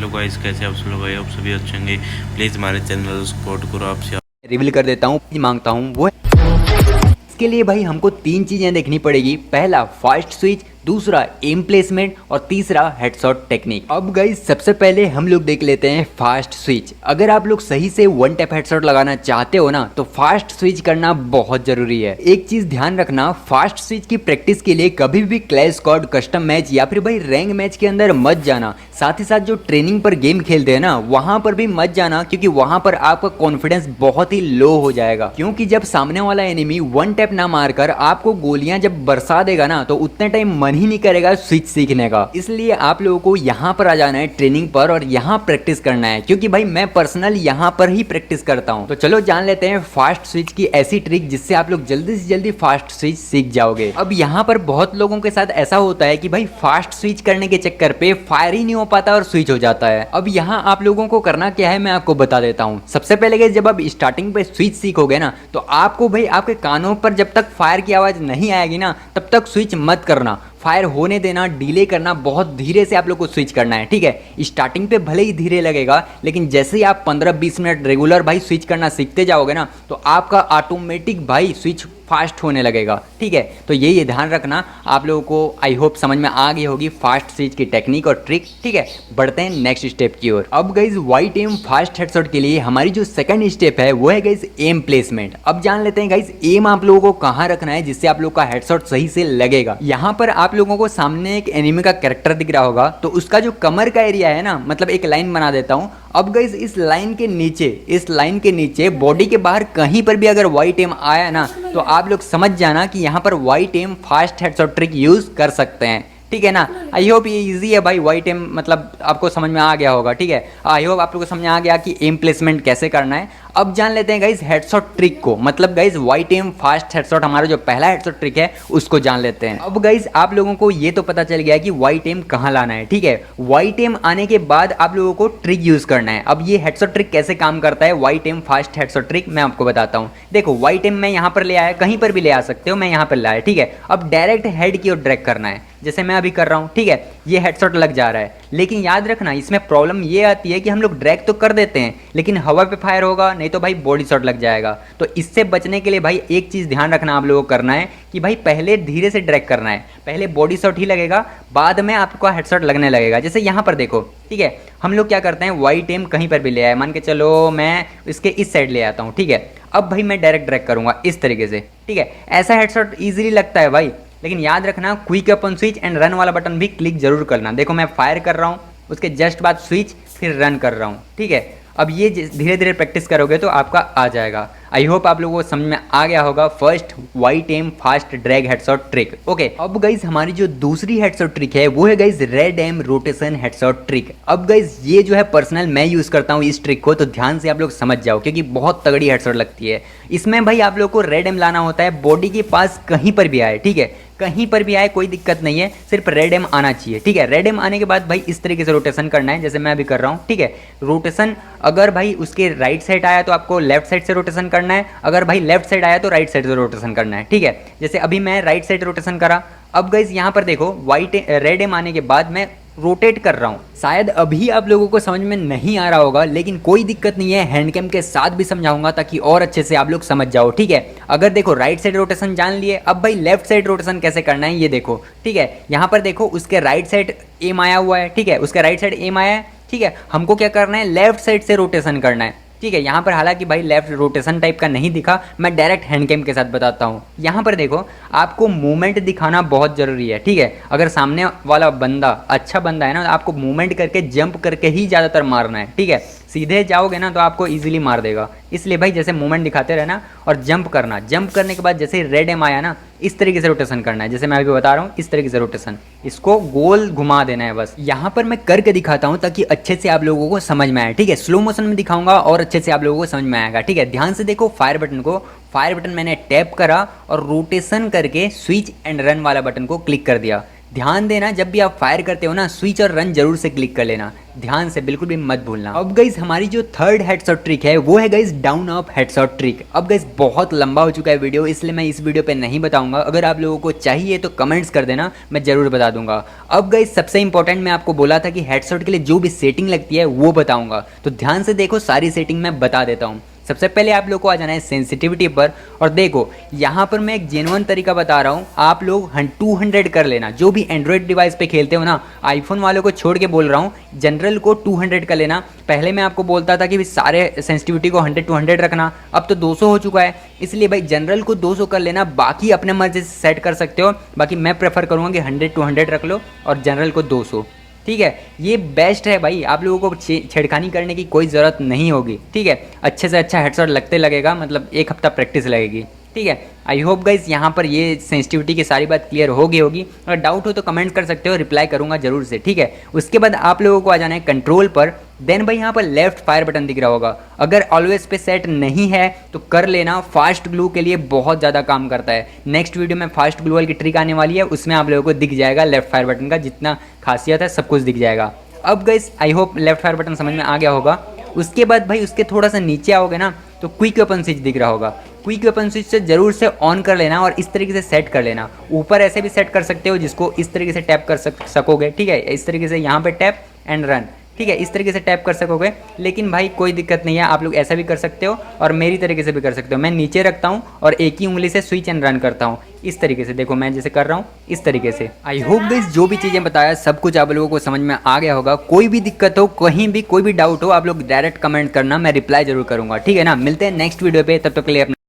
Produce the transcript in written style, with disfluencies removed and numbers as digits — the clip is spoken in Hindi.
हेलो गाइस, कैसे आप सब लोग? आप सभी अच्छे होंगे। प्लीज़ हमारे चैनल को सपोर्ट करो। आपसे रिवील कर देता हूँ, मांगता हूँ वो। इसके लिए भाई हमको तीन चीजें देखनी पड़ेगी। पहला फास्ट स्विच, दूसरा एम प्लेसमेंट और तीसरा हेडशॉट टेक्निक। अब गाइस सबसे पहले हम लोग देख लेते हैं फास्ट स्विच। अगर आप लोग सही से वन टैप हेडशॉट लगाना चाहते हो ना तो फास्ट स्विच करना बहुत जरूरी है। एक चीज ध्यान रखना, फास्ट स्विच की प्रैक्टिस के लिए कभी भी क्लैश स्क्वाड, कस्टम मैच या फिर भाई रैंक मैच के अंदर मत जाना। साथ ही साथ जो ट्रेनिंग पर गेम खेलते हैं ना वहां पर भी मत जाना, क्योंकि वहां पर आपका कॉन्फिडेंस बहुत ही लो हो जाएगा। क्योंकि जब सामने वाला एनिमी वन टैप ना मारकर आपको गोलियां जब बरसा देगा ना तो उतने टाइम मन ही नहीं करेगा स्विच सीखने का। इसलिए आप लोगों को यहाँ पर आ जाना है ट्रेनिंग पर और यहाँ प्रैक्टिस करना है, क्योंकि भाई मैं पर्सनल यहाँ पर ही प्रैक्टिस करता हूँ। तो चलो जान लेते हैं फास्ट स्विच की ऐसी ट्रिक जिससे आप लोग जल्दी से जल्दी फास्ट स्विच सीख जाओगे। अब यहाँ पर बहुत लोगों के साथ ऐसा होता है कि भाई फास्ट स्विच करने के चक्कर पे फायर ही नहीं हो पाता और स्विच हो जाता है। अब यहाँ आप लोगों को करना क्या है मैं आपको बता देता हूँ। सबसे पहले जब आप स्टार्टिंग पे स्विच सीखोगे ना तो आपको भाई आपके कानों पर जब तक फायर की आवाज नहीं आएगी ना तब तक स्विच मत करना। फायर होने देना, डिले करना, बहुत धीरे से आप लोग को स्विच करना है। ठीक है, स्टार्टिंग पे भले ही धीरे लगेगा लेकिन जैसे ही आप 15-20 मिनट रेगुलर भाई स्विच करना सीखते जाओगे ना तो आपका ऑटोमेटिक भाई स्विच फास्ट होने लगेगा। ठीक है, तो ये ध्यान रखना। आप लोगों को आई होप समझ में आ गई होगी फास्ट स्विच की टेक्निक और ट्रिक। ठीक है, बढ़ते हैं नेक्स्ट स्टेप की ओर। अब guys white aim fast headshot के लिए हमारी जो सेकंड स्टेप है वो है गाइज एम प्लेसमेंट। अब जान लेते हैं गाइज एम आप लोगों को कहाँ रखना है जिससे आप लोग का हेडशॉट सही से लगेगा। यहाँ पर आप लोगों को सामने एक एनिमी का कैरेक्टर दिख रहा होगा, तो उसका जो कमर का एरिया है ना, मतलब एक लाइन बना देता हूँ। अब गाइज इस लाइन के नीचे बॉडी के बाहर कहीं पर भी अगर वाइट एम आया ना तो आप लोग समझ जाना कि यहाँ पर white aim fast headshot trick use कर सकते हैं। ठीक है ना, आई होप ये इजी है भाई। वाइट एम मतलब आपको समझ में आ गया होगा। ठीक है, आई होप आप लोगों को समझ में आ गया कि एम प्लेसमेंट कैसे करना है। अब जान लेते हैं गाइज हेडशॉट ट्रिक को, मतलब guys white aim fast headshot हमारा जो पहला हेडशॉट ट्रिक है उसको जान लेते हैं। अब गाइज आप लोगों को ये तो पता चल गया कि वाइट एम कहाँ लाना है। ठीक है, वाइट एम आने के बाद आप लोगों को ट्रिक यूज करना है। अब ये हेडशॉट ट्रिक कैसे काम करता है, white aim fast headshot trick मैं आपको बताता हूँ। देखो वाइट एम मैं यहाँ पर ले आया, कहीं पर भी ले आ सकते हो, मैं यहाँ पर लाया। ठीक है, अब डायरेक्ट हेड की ओर ड्रैग करना है जैसे मैं अभी कर रहा हूँ। ठीक है, ये हेडशॉट लग जा रहा है, लेकिन याद रखना इसमें प्रॉब्लम ये आती है कि हम लोग ड्रैग तो कर देते हैं लेकिन हवा पे फायर होगा, नहीं तो भाई बॉडी शॉट लग जाएगा। तो इससे बचने के लिए भाई एक चीज़ ध्यान रखना आप लोगों को करना है कि भाई पहले धीरे से ड्रैग करना है। पहले बॉडी शॉट ही लगेगा, बाद में आपका हेडशॉट लगने लगेगा। जैसे यहाँ पर देखो, ठीक है, हम लोग क्या करते हैं वाइट एम कहीं पर भी ले आए, मान के चलो मैं इसके इस साइड ले आता हूँ। ठीक है, अब भाई मैं डायरेक्ट ड्रैग करूँगा इस तरीके से। ठीक है, ऐसा हेडशॉट ईजिली लगता है भाई, लेकिन याद रखना quick upon switch and run वाला बटन भी क्लिक जरूर करना। देखो मैं फायर कर रहा हूँ, उसके जस्ट बाद स्विच, फिर रन कर रहा हूँ। ठीक है, अब ये धीरे धीरे प्रैक्टिस करोगे तो आपका आ जाएगा। आई होप आप लोगों को समझ में आ गया होगा first white aim fast drag headshot trick. Okay, अब गाइज हमारी जो दूसरी हेडशॉट ट्रिक है वो है guys red aim rotation headshot trick. अब गाइज ये जो है पर्सनल मैं यूज करता हूँ इस ट्रिक को, तो ध्यान से आप लोग समझ जाओ क्योंकि बहुत तगड़ी हेडशॉट लगती है। इसमें भाई आप लोग को रेड एम लाना होता है, बॉडी के पास कहीं पर भी आए। ठीक है, कहीं पर भी आए कोई दिक्कत नहीं है, सिर्फ रेड एम आना चाहिए। ठीक है, रेड एम आने के बाद भाई इस तरीके से रोटेशन करना है जैसे मैं अभी कर रहा हूँ। ठीक है, रोटेशन अगर भाई उसके राइट साइड आया तो आपको लेफ्ट साइड से रोटेशन करना है, अगर भाई लेफ्ट साइड आया तो राइट साइड से रोटेशन करना है। ठीक है, जैसे अभी मैं राइट साइड रोटेशन करा। अब गाइज यहाँ पर देखो रेड एम आने के बाद मैं रोटेट कर रहा हूँ। शायद अभी आप लोगों को समझ में नहीं आ रहा होगा लेकिन कोई दिक्कत नहीं है, हैंड कैम के साथ भी समझाऊंगा ताकि और अच्छे से आप लोग समझ जाओ। ठीक है, अगर देखो राइट साइड रोटेशन जान लिए, अब भाई लेफ्ट साइड रोटेशन कैसे करना है ये देखो। ठीक है, यहाँ पर देखो उसके राइट साइड एम आया हुआ है। ठीक है, उसके राइट साइड एम आया है। ठीक है, हमको क्या करना है, लेफ्ट साइड से रोटेशन करना है। ठीक है, यहाँ पर हालांकि भाई लेफ्ट रोटेशन टाइप का नहीं दिखा, मैं डायरेक्ट हैंड कैम के साथ बताता हूँ। यहाँ पर देखो आपको मूवमेंट दिखाना बहुत जरूरी है। ठीक है, अगर सामने वाला बंदा अच्छा बंदा है ना, आपको मूवमेंट करके जंप करके ही ज़्यादातर मारना है। ठीक है, सीधे जाओगे ना तो आपको इजीली मार देगा, इसलिए भाई जैसे मूवमेंट दिखाते रहना और जंप करना। जंप करने के बाद जैसे रेड एम आया ना इस तरीके से रोटेशन करना है जैसे मैं अभी बता रहा हूँ, इस तरीके से रोटेशन, इसको गोल घुमा देना है बस। यहाँ पर मैं करके दिखाता हूँ ताकि अच्छे से आप लोगों को समझ में आए। ठीक है, स्लो मोशन में दिखाऊंगा और अच्छे से आप लोगों को समझ में आएगा। ठीक है, ध्यान से देखो फायर बटन को, फायर बटन मैंने टैप करा और रोटेशन करके स्विच एंड रन वाला बटन को क्लिक कर दिया। ध्यान देना जब भी आप फायर करते हो ना, स्विच और रन जरूर से क्लिक कर लेना, ध्यान से बिल्कुल भी मत भूलना। अब गाइस हमारी जो थर्ड हेडशॉट ट्रिक है वो है guys down up headshot trick. अब गाइस बहुत लंबा हो चुका है वीडियो, इसलिए मैं इस वीडियो पे नहीं बताऊंगा। अगर आप लोगों को चाहिए तो कमेंट्स कर देना, मैं जरूर बता दूंगा। अब गाइस सबसे इंपॉर्टेंट मैं आपको बोला था कि हेडशॉट के लिए जो भी सेटिंग लगती है वो बताऊंगा, तो ध्यान से देखो, सारी सेटिंग मैं बता देता हूँ। सबसे पहले आप लोग को आ जाना है सेंसिटिविटी पर, और देखो यहाँ पर मैं एक जेन्युइन तरीका बता रहा हूँ, आप लोग 200 कर लेना। जो भी एंड्रॉयड डिवाइस पे खेलते हो ना, आईफोन वालों को छोड़ के बोल रहा हूँ, जनरल को 200 कर लेना। पहले मैं आपको बोलता था कि सारे सेंसिटिविटी को 100-200 रखना, अब तो 200 हो चुका है, इसलिए भाई जनरल को 200 कर लेना, बाकी अपने मर्जी से सेट कर सकते हो। बाकी मैं प्रेफर करूँगा कि 100-200 रख लो और जनरल को 200, ठीक है। ये बेस्ट है भाई, आप लोगों को छेड़खानी करने की कोई ज़रूरत नहीं होगी, ठीक है। अच्छे से अच्छा हेडशॉट लगते लगेगा, मतलब एक हफ्ता प्रैक्टिस लगेगी, ठीक है। आई होप गाइस यहाँ पर ये सेंसिटिविटी की सारी बात क्लियर होगी। अगर डाउट हो तो कमेंट कर सकते हो, रिप्लाई करूँगा जरूर से, ठीक है। उसके बाद आप लोगों को आ जाना है कंट्रोल पर। देन भाई यहाँ पर लेफ्ट फायर बटन दिख रहा होगा, अगर ऑलवेज पे सेट नहीं है तो कर लेना, फास्ट ग्लू के लिए बहुत ज़्यादा काम करता है। नेक्स्ट वीडियो में फास्ट ग्लू की ट्रिक आने वाली है, उसमें आप लोगों को दिख जाएगा लेफ्ट फायर बटन का जितना खासियत है, सब कुछ दिख जाएगा। अब guys I hope left fire button समझ में आ गया होगा। उसके बाद भाई उसके थोड़ा सा नीचे आओगे ना तो क्विक वेपन स्विच दिख रहा होगा, क्विक वेपन स्विच से जरूर से ऑन कर लेना और इस तरीके से सेट कर लेना। ऊपर ऐसे भी सेट कर सकते हो जिसको इस तरीके से टैप कर सकोगे, ठीक है। इस तरीके से यहाँ पे टैप एंड रन, ठीक है, इस तरीके से टैप कर सकोगे। लेकिन भाई कोई दिक्कत नहीं है, आप लोग ऐसा भी कर सकते हो और मेरी तरीके से भी कर सकते हो। मैं नीचे रखता हूँ और एक ही उंगली से स्विच एंड रन करता हूँ, इस तरीके से। देखो मैं जैसे कर रहा हूँ इस तरीके से। आई होप गाइस जो भी चीज़ें बताया सब कुछ आप लोगों को समझ में आ गया होगा। कोई भी दिक्कत हो, कहीं भी कोई भी डाउट हो, आप लोग डायरेक्ट कमेंट करना, मैं रिप्लाई जरूर करूँगा, ठीक है ना। मिलते हैं नेक्स्ट वीडियो पे, तब तक के लिए अपना